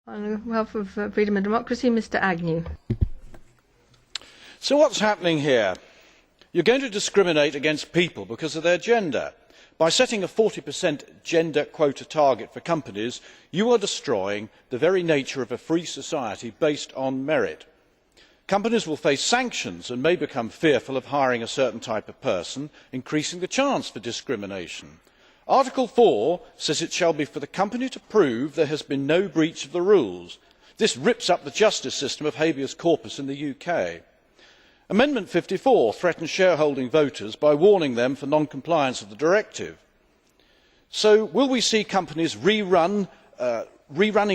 On behalf of Freedom and Democracy, Mr. Agnew. So what's happening here? You're going to discriminate against people because of their gender. By setting a 40% gender quota target for companies, you are destroying the very nature of a free society based on merit. Companies will face sanctions and may become fearful of hiring a certain type of person, increasing the chance for discrimination. Article 4 says it shall be for the company to prove there has been no breach of the rules. This rips up the justice system of habeas corpus in the UK. Amendment 54 threatens shareholding voters by warning them for non-compliance of the directive. So will we see companies rerunning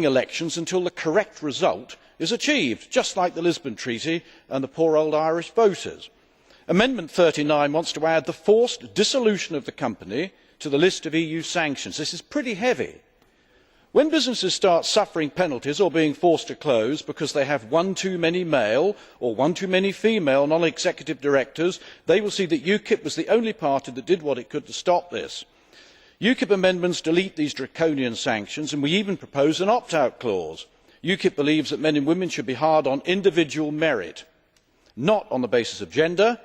elections until the correct result is achieved, just like the Lisbon Treaty and the poor old Irish voters? Amendment 39 wants to add the forced dissolution of the company to the list of EU sanctions. This is pretty heavy. When businesses start suffering penalties or being forced to close because they have one too many male or one too many female non-executive directors, they will see that UKIP was the only party that did what it could to stop this. UKIP amendments delete these draconian sanctions, and we even propose an opt-out clause. UKIP believes that men and women should be hired on individual merit, not on the basis of gender.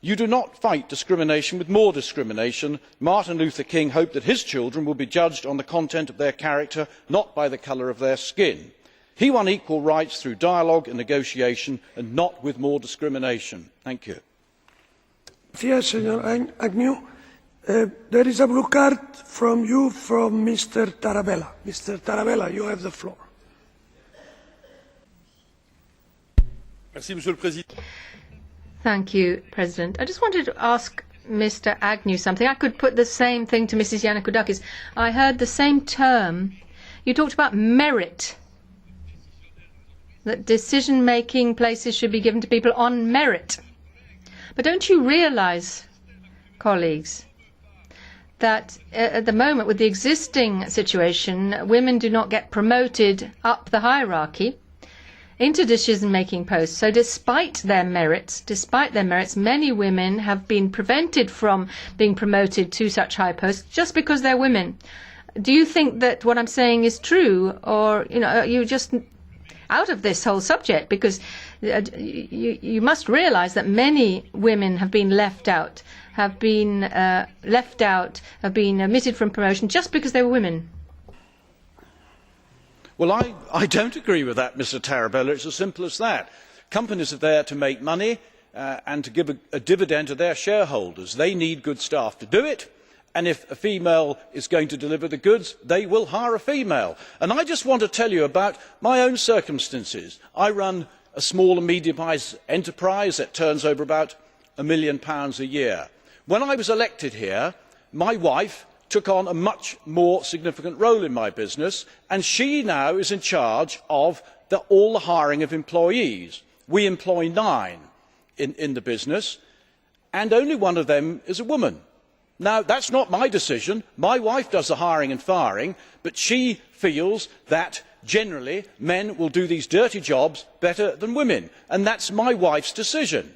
You do not fight discrimination with more discrimination. Martin Luther King hoped that his children would be judged on the content of their character, not by the colour of their skin. He won equal rights through dialogue and negotiation, and not with more discrimination. Thank you. Mr Agnew. There is a blue card from you from Mr Tarabella. Mr Tarabella, you have the floor. Merci, Monsieur le Président. Thank you, President. I just wanted to ask Mr. Agnew something. I could put the same thing to Mrs. Yannakoudakis. I heard the same term. You talked about merit, that decision-making places should be given to people on merit. But don't you realise, colleagues, that at the moment, with the existing situation, women do not get promoted up the hierarchy into decision-making posts. So despite their merits, many women have been prevented from being promoted to such high posts just because they're women. Do you think that what I'm saying is true, or are you just out of this whole subject? Because you must realise that many women have been left out, have been omitted from promotion just because they were women. Well, I don't agree with that, Mr Tarabella. It's as simple as that. Companies are there to make money and to give a dividend to their shareholders. They need good staff to do it, and if a female is going to deliver the goods, they will hire a female. And I just want to tell you about my own circumstances. I run a small and medium-sized enterprise that turns over about £1 million a year. When I was elected here, my wife took on a much more significant role in my business, and she now is in charge of all the hiring of employees. We employ 9 in the business, and only one of them is a woman. Now, that's not my decision. My wife does the hiring and firing, but she feels that generally men will do these dirty jobs better than women, and that's my wife's decision.